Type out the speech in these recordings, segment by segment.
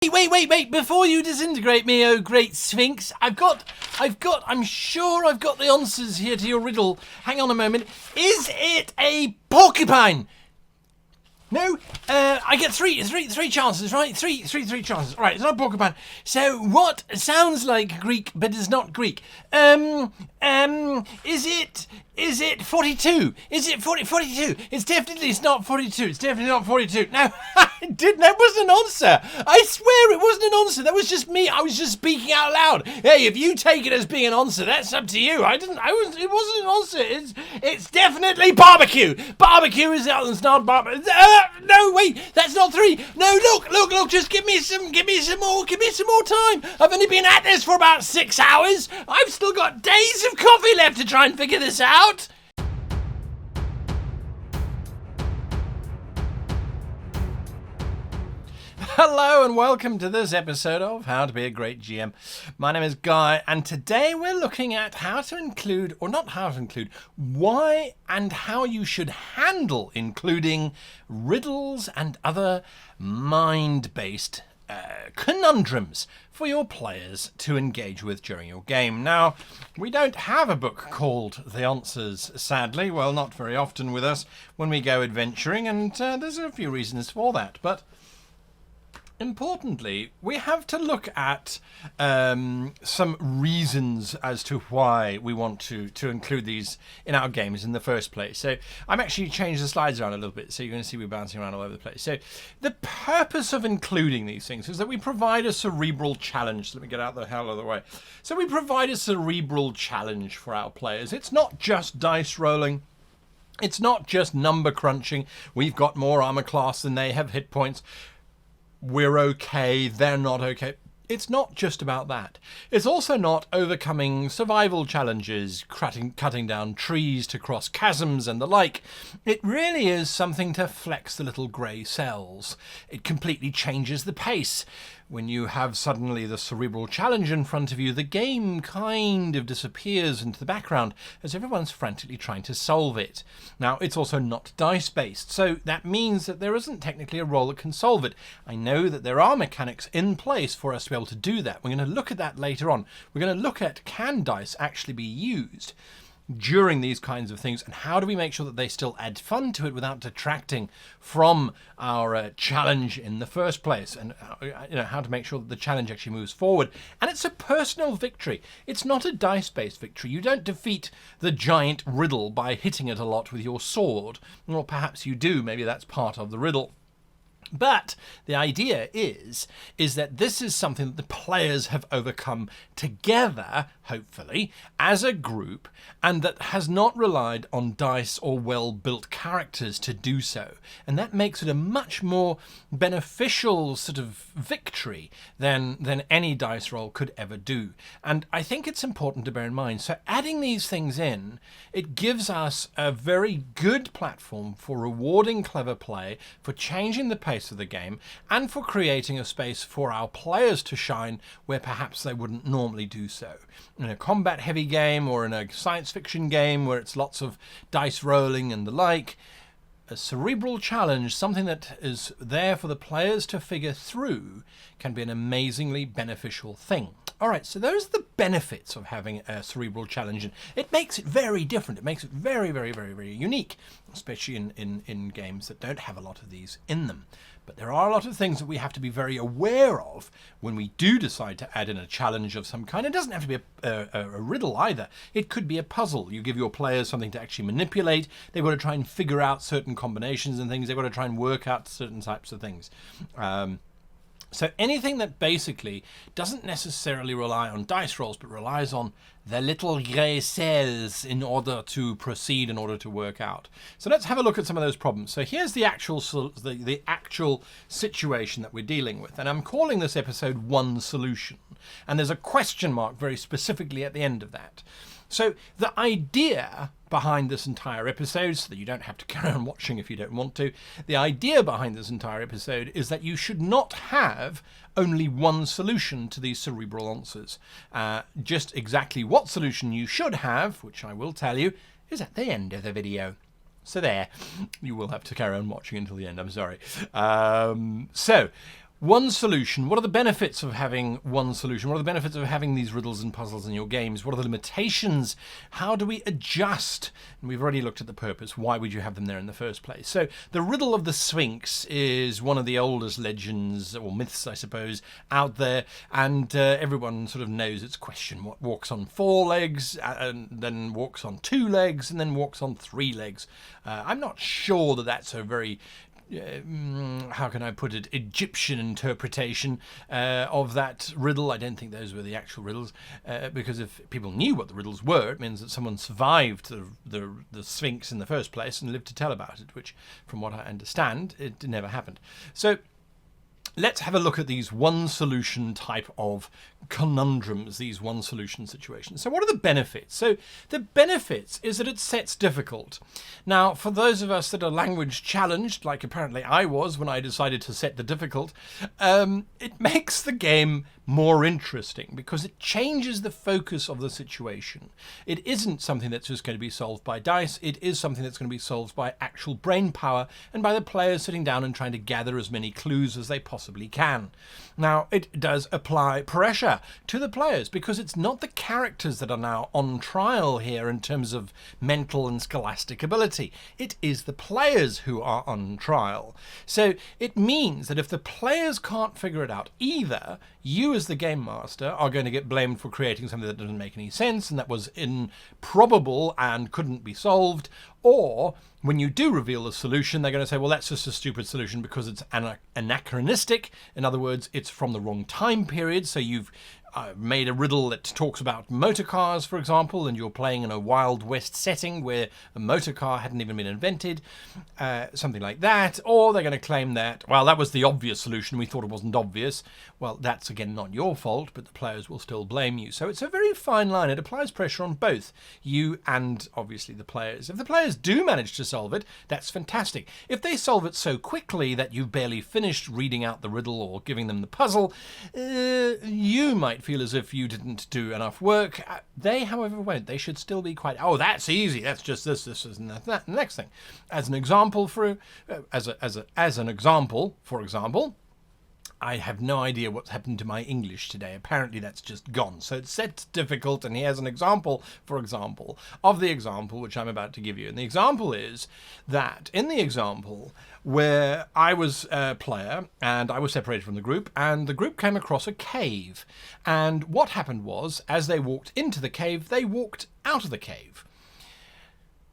Wait, before you disintegrate me, oh great Sphinx, I'm sure I've got the answers here to your riddle. Hang on a moment. Is it a porcupine? No, I get three chances, right? Three chances. All right, it's not a porcupine. So what sounds like Greek but is not Greek? Is it 42? Is it 42? It's not 42. It's definitely not 42. No, that wasn't an answer. I swear it wasn't an answer. That was just me. I was just speaking out loud. Hey, if you take it as being an answer, that's up to you. It wasn't an answer. It's definitely barbecue. Barbecue is not barbecue. No, wait, that's not 3. No, look, just give me some more time. I've only been at this for about 6 hours. I've still got days of coffee left to try and figure this out. Hello and welcome to this episode of How to Be a Great GM. My name is Guy, and today we're looking at how to include, or not how to include, why and how you should handle including riddles and other mind-based conundrums for your players to engage with during your game. Now, we don't have a book called The Answers, sadly. Well, not very often with us when we go adventuring, and there's a few reasons for that, but importantly, we have to look at some reasons as to why we want to include these in our games in the first place. So I'm actually changed the slides around a little bit, so you're going to see we're bouncing around all over the place. So the purpose of including these things is that we provide a cerebral challenge. Let me get out the hell of the way. So we provide a cerebral challenge for our players. It's not just dice rolling. It's not just number crunching. We've got more armor class than they have hit points. We're okay, they're not okay. It's not just about that. It's also not overcoming survival challenges, cutting down trees to cross chasms and the like. It really is something to flex the little grey cells. It completely changes the pace. When you have suddenly the cerebral challenge in front of you, the game kind of disappears into the background as everyone's frantically trying to solve it. Now, it's also not dice-based, so that means that there isn't technically a roll that can solve it. I know that there are mechanics in place for us to be able to do that. We're going to look at that later on. We're going to look at, can dice actually be used during these kinds of things, and how do we make sure that they still add fun to it without detracting from our challenge in the first place, and how to make sure that the challenge actually moves forward. And it's a personal victory. It's not a dice-based victory. You don't defeat the giant riddle by hitting it a lot with your sword, or perhaps you do. Maybe that's part of the riddle. But the idea is that this is something that the players have overcome together, hopefully, as a group, and that has not relied on dice or well-built characters to do so. And that makes it a much more beneficial sort of victory than any dice roll could ever do. And I think it's important to bear in mind. So adding these things in, it gives us a very good platform for rewarding clever play, for changing the pace of the game, and for creating a space for our players to shine where perhaps they wouldn't normally do so. In a combat heavy game or in a science fiction game where it's lots of dice rolling and the like, a cerebral challenge, something that is there for the players to figure through, can be an amazingly beneficial thing. All right, so those are the benefits of having a cerebral challenge, and it makes it very different. It makes it very, very, very, very unique, especially in games that don't have a lot of these in them. But there are a lot of things that we have to be very aware of when we do decide to add in a challenge of some kind. It doesn't have to be a riddle either. It could be a puzzle. You give your players something to actually manipulate. They've got to try and figure out certain combinations and things. They've got to try and work out certain types of things. So anything that basically doesn't necessarily rely on dice rolls, but relies on the little grey cells in order to proceed, in order to work out. So let's have a look at some of those problems. So here's the actual situation that we're dealing with. And I'm calling this episode One Solution. And there's a question mark very specifically at the end of that. So the idea behind this entire episode, so that you don't have to carry on watching if you don't want to, the idea behind this entire episode is that you should not have only one solution to these cerebral answers. Just exactly what solution you should have, which I will tell you, is at the end of the video. So there, you will have to carry on watching until the end, I'm sorry. So one solution. What are the benefits of having one solution? What are the benefits of having these riddles and puzzles in your games? What are the limitations? How do we adjust? And we've already looked at the purpose. Why would you have them there in the first place? So the riddle of the Sphinx is one of the oldest legends, or myths, I suppose, out there. And everyone sort of knows its question. What walks on 4 legs, and then walks on 2 legs, and then walks on 3 legs? I'm not sure that that's a very how can I put it, Egyptian interpretation of that riddle. I don't think those were the actual riddles, because if people knew what the riddles were, it means that someone survived the Sphinx in the first place and lived to tell about it, which, from what I understand, it never happened. So let's have a look at these one solution type of conundrums, these one solution situations. So what are the benefits? So the benefits is that it sets difficult. Now, for those of us that are language challenged, like apparently I was when I decided to set the difficult, it makes the game more interesting because it changes the focus of the situation. It isn't something that's just going to be solved by dice. It is something that's going to be solved by actual brain power and by the players sitting down and trying to gather as many clues as they possibly can. Now, it does apply pressure to the players because it's not the characters that are now on trial here in terms of mental and scholastic ability. It is the players who are on trial. So it means that if the players can't figure it out, either you as the game master are going to get blamed for creating something that doesn't make any sense and that was improbable and couldn't be solved, or when you do reveal a solution, they're going to say, well, that's just a stupid solution because it's anachronistic. In other words, it's from the wrong time period. So you've made a riddle that talks about motor cars, for example, and you're playing in a Wild West setting where a motor car hadn't even been invented, something like that. Or they're going to claim that, well, that was the obvious solution. We thought it wasn't obvious. Well, that's, again, not your fault, but the players will still blame you. So it's a very fine line. It applies pressure on both you and, obviously, the players. If the players do manage to solve it, that's fantastic. If they solve it so quickly that you've barely finished reading out the riddle or giving them the puzzle, you might feel as if you didn't do enough work. They, however, won't. They should still be quite, oh, that's easy. That's just this, and that. The next thing. As an example, for example, I have no idea what's happened to my English today. Apparently that's just gone. So it's set difficult, and here's an example, for example, of the example which I'm about to give you. And the example is that in the example where I was a player and I was separated from the group, and the group came across a cave. And what happened was, as they walked into the cave, they walked out of the cave.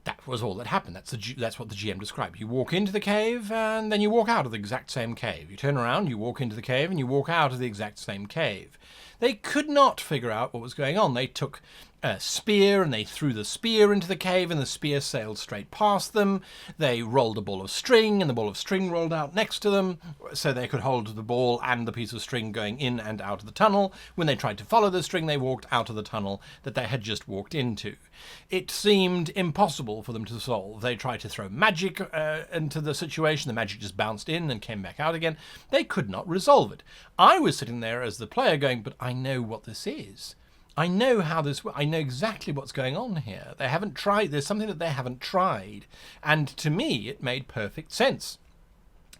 That was all that happened. That's what the GM described. You walk into the cave and then you walk out of the exact same cave. You turn around, you walk into the cave, and you walk out of the exact same cave. They could not figure out what was going on. They took a spear and they threw the spear into the cave, and the spear sailed straight past them. They rolled a ball of string, and the ball of string rolled out next to them, so they could hold the ball and the piece of string going in and out of the tunnel. When they tried to follow the string, they walked out of the tunnel that they had just walked into. It seemed impossible for them to solve. They tried to throw magic into the situation. The magic just bounced in and came back out again. They could not resolve it. I was sitting there as the player going, but I know what this is. I know how this works. I know exactly what's going on here. They haven't tried. There's something that they haven't tried. And to me, it made perfect sense.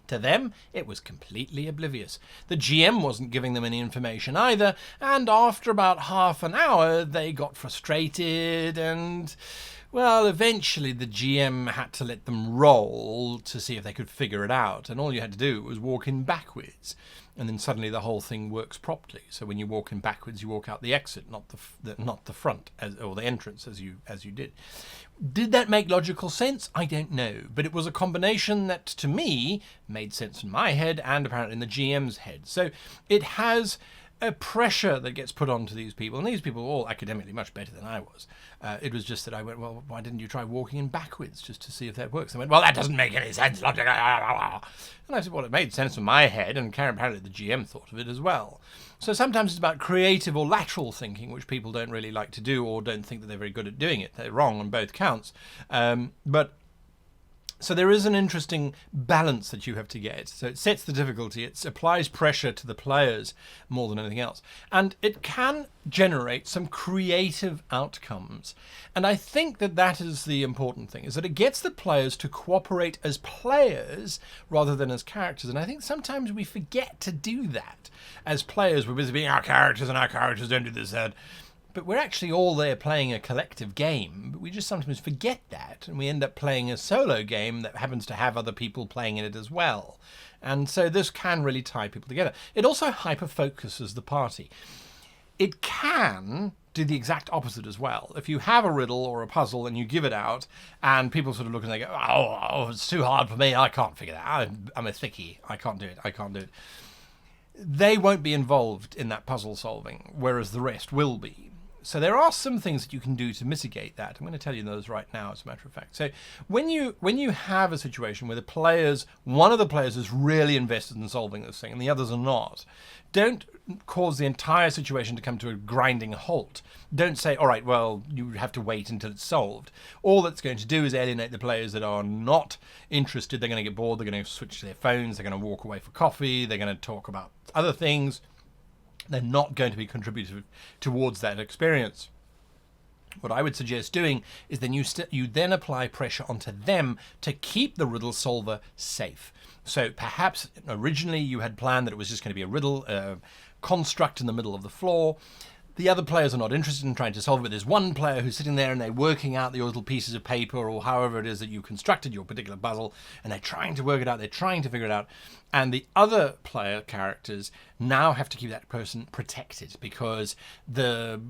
To them, it was completely oblivious. The GM wasn't giving them any information either. And after about half an hour, they got frustrated and, well, eventually the GM had to let them roll to see if they could figure it out. And all you had to do was walk in backwards. And then suddenly the whole thing works properly. So when you walk in backwards, you walk out the exit, not the front or the entrance as you did. Did that make logical sense? I don't know, but it was a combination that to me made sense in my head and apparently in the GM's head. So it has a pressure that gets put onto these people, and these people are all academically much better than I was. It was just that I went, well, why didn't you try walking in backwards just to see if that works? They went, well, that doesn't make any sense. And I said, well, it made sense in my head, and apparently the GM thought of it as well. So sometimes it's about creative or lateral thinking, which people don't really like to do or don't think that they're very good at doing it. They're wrong on both counts. But So there is an interesting balance that you have to get. So it sets the difficulty, it applies pressure to the players more than anything else. And it can generate some creative outcomes. And I think that that is the important thing, is that it gets the players to cooperate as players rather than as characters. And I think sometimes we forget to do that. As players, we're busy being our characters, and our characters don't do this, that. But we're actually all there playing a collective game, but we just sometimes forget that, and we end up playing a solo game that happens to have other people playing in it as well. And so this can really tie people together. It also hyper-focuses the party. It can do the exact opposite as well. If you have a riddle or a puzzle and you give it out, and people sort of look and they go, oh, it's too hard for me, I can't figure that out. I'm a thickie, I can't do it. They won't be involved in that puzzle solving, whereas the rest will be. So there are some things that you can do to mitigate that. I'm going to tell you those right now, as a matter of fact. So when you have a situation where one of the players is really invested in solving this thing and the others are not, don't cause the entire situation to come to a grinding halt. Don't say, all right, well, you have to wait until it's solved. All that's going to do is alienate the players that are not interested. They're going to get bored. They're going to switch to their phones. They're going to walk away for coffee. They're going to talk about other things. They're not going to be contributive towards that experience. What I would suggest doing is then you then apply pressure onto them to keep the riddle solver safe. So perhaps originally you had planned that it was just going to be a riddle construct in the middle of the floor. The other players are not interested in trying to solve it. There's one player who's sitting there and they're working out your little pieces of paper or however it is that you constructed your particular puzzle, and they're trying to work it out, they're trying to figure it out. And the other player characters now have to keep that person protected because the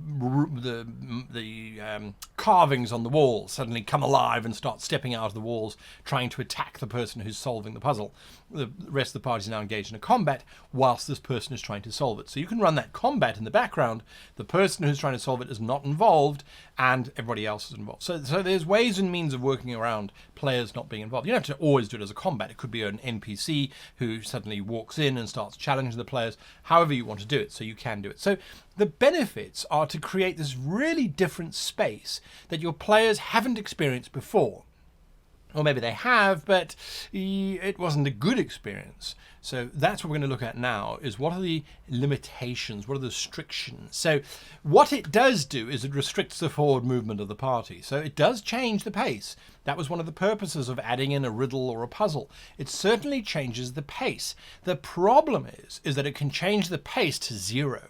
carvings on the wall suddenly come alive and start stepping out of the walls, trying to attack the person who's solving the puzzle. The rest of the party is now engaged in a combat whilst this person is trying to solve it. So you can run that combat in the background. The person who's trying to solve it is not involved, and everybody else is involved. So there's ways and means of working around players not being involved. You don't have to always do it as a combat. It could be an NPC who suddenly walks in and starts challenging the players, however you want to do it, so you can do it. So the benefits are to create this really different space that your players haven't experienced before. Or maybe they have, but it wasn't a good experience. So that's what we're going to look at now, is what are the limitations, what are the restrictions. So what it does do is it restricts the forward movement of the party. So it does change the pace. That was one of the purposes of adding in a riddle or a puzzle. It certainly changes the pace. The problem is that it can change the pace to 0.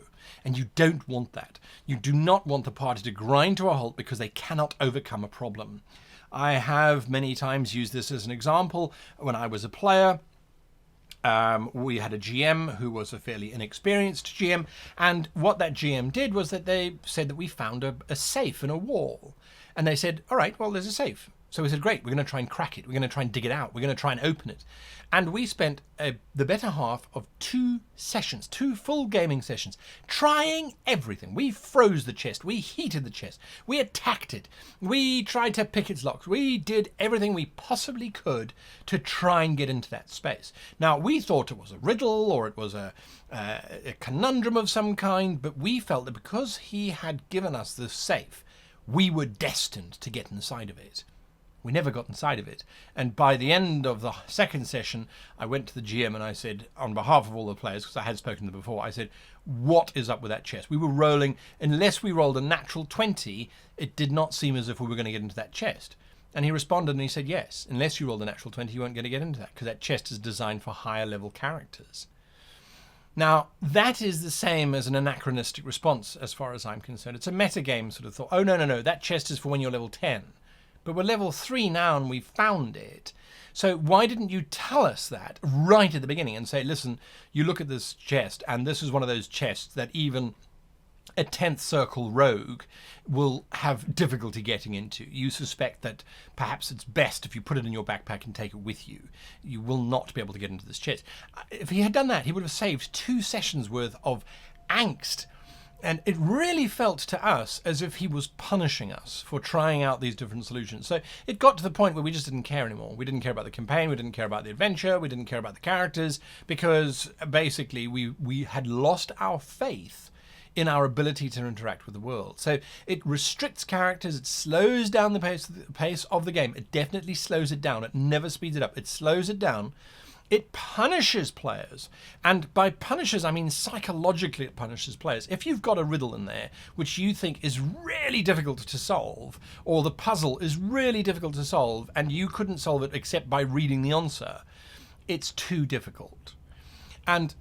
And you don't want that. You do not want the party to grind to a halt because they cannot overcome a problem. I have many times used this as an example. When I was a player, we had a GM who was a fairly inexperienced GM, and what that GM did was that they said that we found a safe in a wall. And they said, all right, well, there's a safe. So we said, great, we're going to try and crack it. We're going to try and dig it out. We're going to try and open it. And we spent the better half of 2 sessions, 2 full gaming sessions, trying everything. We froze the chest. We heated the chest. We attacked it. We tried to pick its locks. We did everything we possibly could to try and get into that space. Now, we thought it was a riddle or it was a conundrum of some kind, but we felt that because he had given us this safe, we were destined to get inside of it. We never got inside of it. And by the end of the second session, I went to the GM and I said, on behalf of all the players, because I had spoken to them before, I said, what is up with that chest? We were rolling, unless we rolled a natural 20, it did not seem as if we were going to get into that chest. And he responded and he said, yes, unless you rolled a natural 20, you weren't going to get into that, because that chest is designed for higher level characters. Now, that is the same as an anachronistic response as far as I'm concerned. It's a metagame sort of thought, oh, no, that chest is for when you're level 10. But we're level 3 now and we found it. So why didn't you tell us that right at the beginning and say, listen, you look at this chest and this is one of those chests that even a 10th circle rogue will have difficulty getting into. You suspect that perhaps it's best if you put it in your backpack and take it with you. You will not be able to get into this chest. If he had done that, he would have saved 2 sessions worth of angst. And it really felt to us as if he was punishing us for trying out these different solutions. So it got to the point where we just didn't care anymore. We didn't care about the campaign, we didn't care about the adventure, we didn't care about the characters, because basically we had lost our faith in our ability to interact with the world. So it restricts characters, it slows down the pace of the game. It definitely slows it down. It never speeds it up. It slows it down. It punishes players. And by punishes, I mean psychologically it punishes players. If you've got a riddle in there which you think is really difficult to solve, or the puzzle is really difficult to solve, and you couldn't solve it except by reading the answer, it's too difficult. And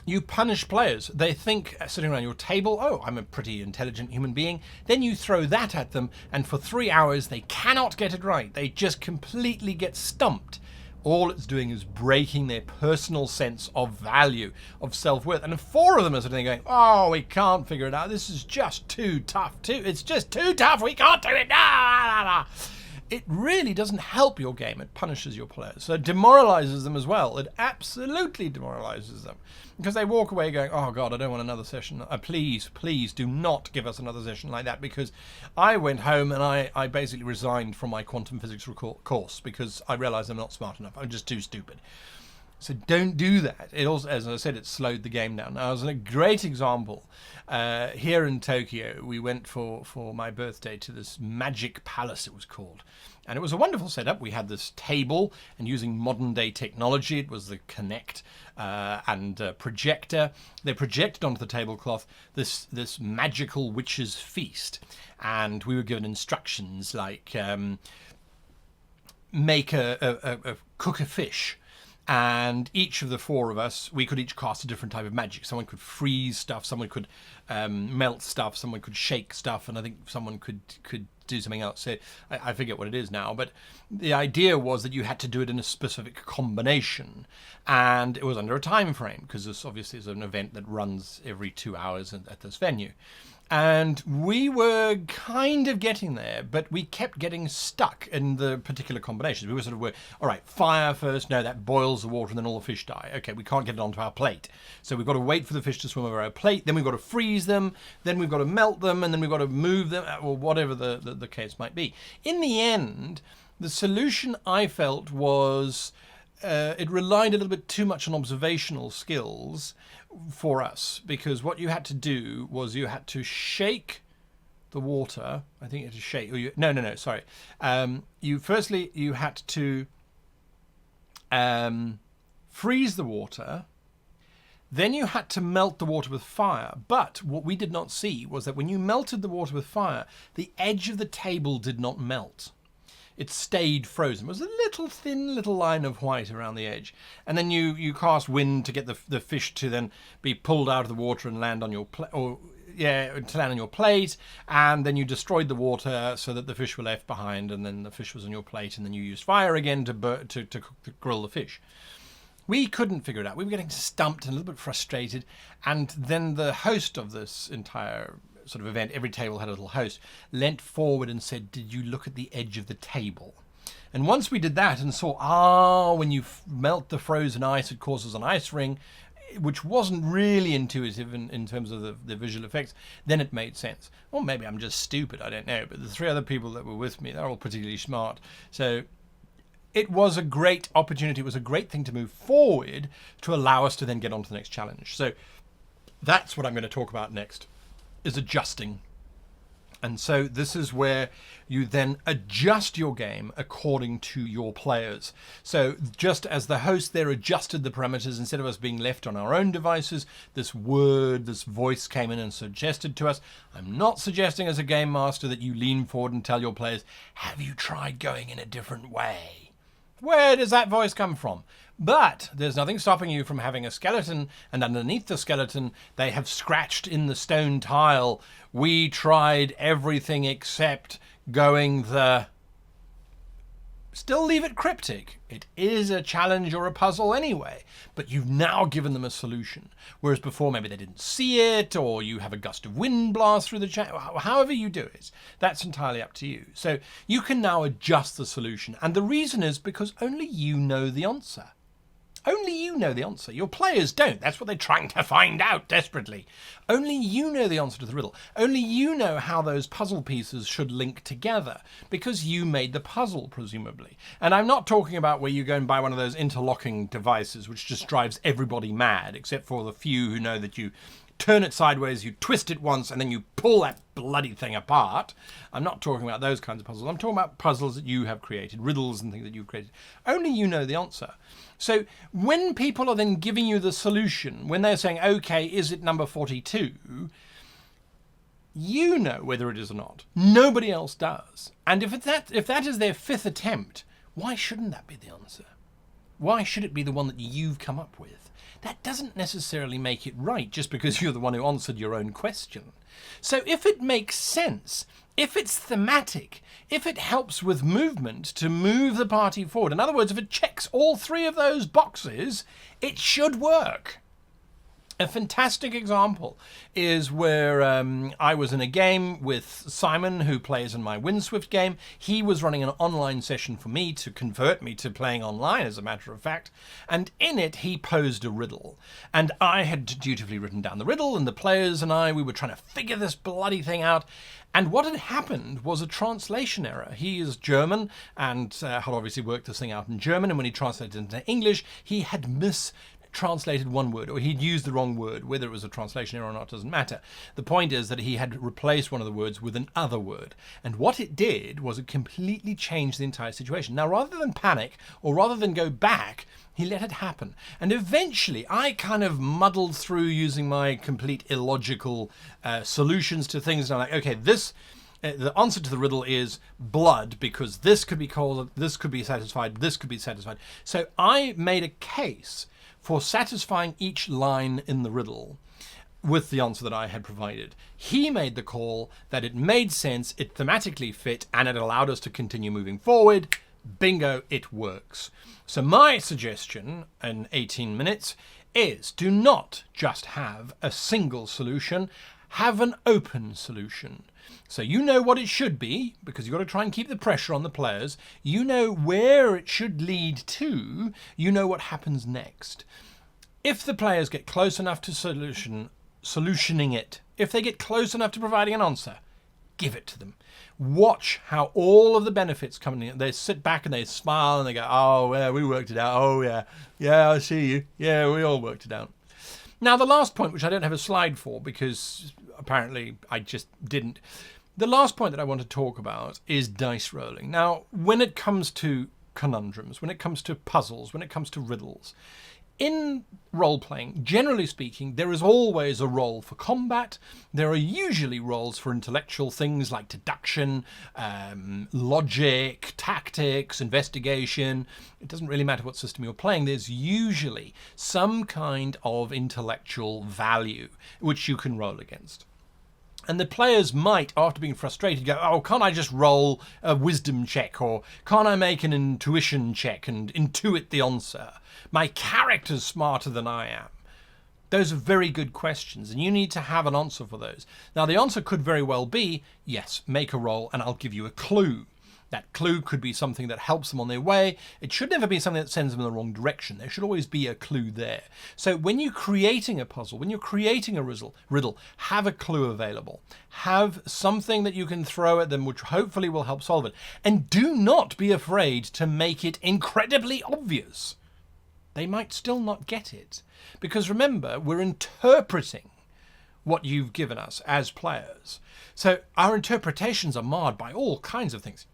you punish players. They think, sitting around your table, oh, I'm a pretty intelligent human being. Then you throw that at them, and for 3 hours they cannot get it right. They just completely get stumped. All it's doing is breaking their personal sense of value, of self-worth. And 4 of them are sitting there going, oh, we can't figure it out. This is just too tough. It's just too tough. We can't do it. It really doesn't help your game. It punishes your players. So it demoralizes them as well. It absolutely demoralizes them. Because they walk away going, oh God, I don't want another session. Please do not give us another session like that. Because I went home and I basically resigned from my quantum physics course because I realized I'm not smart enough. I'm just too stupid. So don't do that. It also, as I said, it slowed the game down. Now, as a great example, here in Tokyo, we went for my birthday to this magic palace, it was called. And it was a wonderful setup. We had this table, and using modern day technology, it was the Kinect and projector. They projected onto the tablecloth this magical witch's feast. And we were given instructions like cook a fish. And each of the 4 of us, we could each cast a different type of magic. Someone could freeze stuff, someone could melt stuff, someone could shake stuff, and I think someone could do something else. So I forget what it is now, but the idea was that you had to do it in a specific combination, and it was under a time frame, because this obviously is an event that runs every 2 hours at this venue. And we were kind of getting there, but we kept getting stuck in the particular combinations. We were sort of, all right, fire first. No, that boils the water and then all the fish die. Okay, we can't get it onto our plate. So we've got to wait for the fish to swim over our plate. Then we've got to freeze them. Then we've got to melt them. And then we've got to move them, or whatever the case might be. In the end, the solution I felt was it relied a little bit too much on observational skills for us, because what you had to do was you had to shake the water. I think you had to shake. Or no. Sorry. You had to freeze the water. Then you had to melt the water with fire. But what we did not see was that when you melted the water with fire, the edge of the table did not melt. It stayed frozen. It was a thin little line of white around the edge. And then you cast wind to get the fish to then be pulled out of the water and land on your plate. To land on your plate. And then you destroyed the water so that the fish were left behind. And then the fish was on your plate. And then you used fire again to grill the fish. We couldn't figure it out. We were getting stumped and a little bit frustrated. And then the host of this entire sort of event, every table had a little host, leant forward and said, did you look at the edge of the table? And once we did that and saw, when you melt the frozen ice, it causes an ice ring, which wasn't really intuitive in terms of the visual effects, then it made sense. Or maybe I'm just stupid, I don't know. But the 3 other people that were with me, they're all particularly smart. So it was a great opportunity. It was a great thing to move forward to allow us to then get on to the next challenge. So that's what I'm going to talk about next, is adjusting. And so this is where you then adjust your game according to your players. So just as the host there adjusted the parameters, instead of us being left on our own devices, this voice came in and suggested to us. I'm not suggesting as a game master that you lean forward and tell your players, have you tried going in a different way? Where does that voice come from? But there's nothing stopping you from having a skeleton, and underneath the skeleton, they have scratched in the stone tile, we tried everything except going the... Still leave it cryptic. It is a challenge or a puzzle anyway, but you've now given them a solution. Whereas before maybe they didn't see it, or you have a gust of wind blast through the chat. However you do it, that's entirely up to you. So you can now adjust the solution. And the reason is because only you know the answer. Only you know the answer. Your players don't. That's what they're trying to find out desperately. Only you know the answer to the riddle. Only you know how those puzzle pieces should link together, because you made the puzzle, presumably. And I'm not talking about where you go and buy one of those interlocking devices, which just drives everybody mad, except for the few who know that you turn it sideways, you twist it once, and then you pull that bloody thing apart. I'm not talking about those kinds of puzzles. I'm talking about puzzles that you have created, riddles and things that you've created. Only you know the answer. So when people are then giving you the solution, when they're saying, okay, is it number 42? You know whether it is or not. Nobody else does. And if that is their fifth attempt, why shouldn't that be the answer? Why should it be the one that you've come up with? That doesn't necessarily make it right just because you're the one who answered your own question. So if it makes sense, if it's thematic, if it helps with movement to move the party forward, in other words, if it checks all three of those boxes, it should work. A fantastic example is where I was in a game with Simon, who plays in my Windswift game. He was running an online session for me to convert me to playing online, as a matter of fact. And in it, he posed a riddle. And I had dutifully written down the riddle, and the players and we were trying to figure this bloody thing out. And what had happened was a translation error. He is German and had obviously worked this thing out in German. And when he translated it into English, he had translated one word, or he'd used the wrong word. Whether it was a translation error or not doesn't matter. The point is that he had replaced one of the words with another word. And what it did was it completely changed the entire situation. Now, rather than panic, or rather than go back, he let it happen. And eventually, I kind of muddled through using my complete illogical solutions to things. And I'm like, okay, the answer to the riddle is blood, because this could be called, this could be satisfied, this could be satisfied. So I made a case for satisfying each line in the riddle with the answer that I had provided. He made the call that it made sense, it thematically fit, and it allowed us to continue moving forward. Bingo, it works. So my suggestion in 18 minutes is do not just have a single solution, have an open solution. So you know what it should be, because you've got to try and keep the pressure on the players. You know where it should lead to. You know what happens next. If the players get close enough to solutioning it, if they get close enough to providing an answer, give it to them. Watch how all of the benefits come in. They sit back and they smile and they go, oh, yeah, we worked it out. Oh, yeah. Yeah, I see you. Yeah, we all worked it out. Now, the last point, which I don't have a slide for because apparently I just didn't. The last point that I want to talk about is dice rolling. Now, when it comes to conundrums, when it comes to puzzles, when it comes to riddles, in role-playing, generally speaking, there is always a role for combat. There are usually roles for intellectual things like deduction, logic, tactics, investigation. It doesn't really matter what system you're playing. There's usually some kind of intellectual value which you can roll against. And the players might, after being frustrated, go, oh, can't I just roll a wisdom check? Or can't I make an intuition check and intuit the answer? My character's smarter than I am. Those are very good questions, and you need to have an answer for those. Now, the answer could very well be, yes, make a roll, and I'll give you a clue. That clue could be something that helps them on their way. It should never be something that sends them in the wrong direction. There should always be a clue there. So when you're creating a puzzle, when you're creating a riddle, have a clue available. Have something that you can throw at them which hopefully will help solve it. And do not be afraid to make it incredibly obvious. They might still not get it. Because remember, we're interpreting what you've given us as players. So our interpretations are marred by all kinds of things.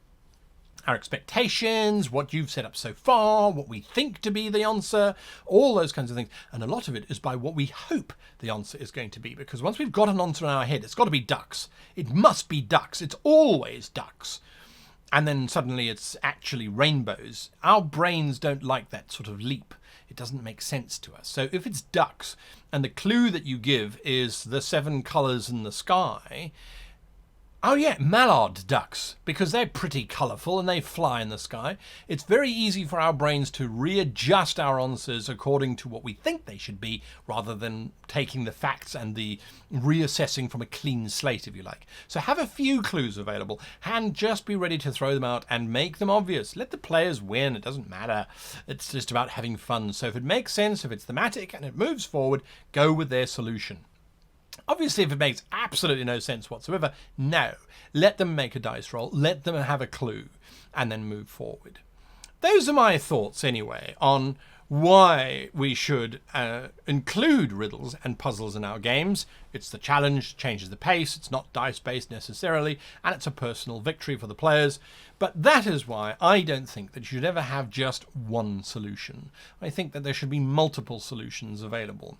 Our expectations, what you've set up so far, what we think to be the answer, all those kinds of things. And a lot of it is by what we hope the answer is going to be. Because once we've got an answer in our head, it's got to be ducks. It must be ducks. It's always ducks. And then suddenly it's actually rainbows. Our brains don't like that sort of leap. It doesn't make sense to us. So if it's ducks, and the clue that you give is the 7 colours in the sky, oh yeah, mallard ducks, because they're pretty colourful and they fly in the sky. It's very easy for our brains to readjust our answers according to what we think they should be, rather than taking the facts and the reassessing from a clean slate, if you like. So have a few clues available and just be ready to throw them out and make them obvious. Let the players win. It doesn't matter. It's just about having fun. So if it makes sense, if it's thematic and it moves forward, go with their solution. Obviously, if it makes absolutely no sense whatsoever, no. Let them make a dice roll, let them have a clue, and then move forward. Those are my thoughts, anyway, on why we should include riddles and puzzles in our games. It's the challenge, changes the pace, it's not dice-based necessarily, and it's a personal victory for the players. But that is why I don't think that you should ever have just one solution. I think that there should be multiple solutions available.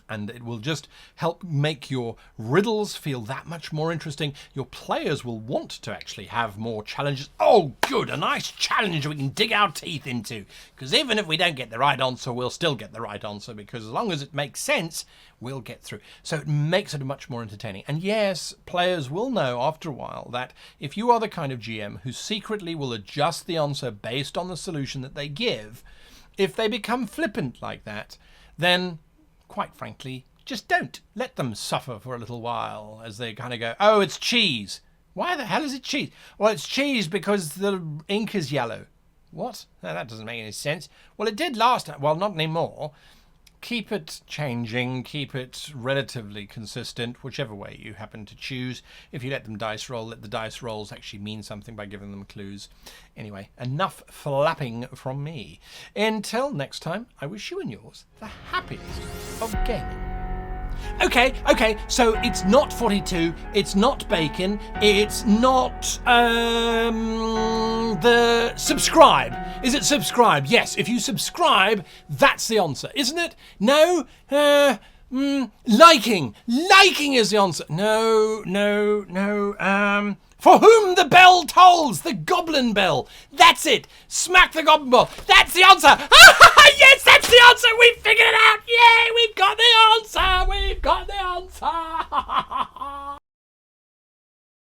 And it will just help make your riddles feel that much more interesting. Your players will want to actually have more challenges. Oh, good, a nice challenge we can dig our teeth into. Because even if we don't get the right answer, we'll still get the right answer. Because as long as it makes sense, we'll get through. So it makes it much more entertaining. And yes, players will know after a while that if you are the kind of GM who secretly will adjust the answer based on the solution that they give, if they become flippant like that, then quite frankly, just don't. Let them suffer for a little while as they kind of go, oh, it's cheese. Why the hell is it cheese? Well, it's cheese because the ink is yellow. What? No, that doesn't make any sense. Well, it did last time. Well, not anymore. Keep it changing, keep it relatively consistent, whichever way you happen to choose. If you let them dice roll, let the dice rolls actually mean something by giving them clues. Anyway, enough flapping from me. Until next time, I wish you and yours the happiest of gaming. Okay, so it's not 42, it's not bacon, it's not the subscribe. Is it subscribe? Yes, if you subscribe, that's the answer, isn't it? No? Liking. Liking is the answer. No. For whom the bell tolls, the Goblin Bell. That's it. Smack the Goblin Bell. That's the answer. Yes, that's the answer. We figured it out. Yay, we've got the answer. We've got the answer.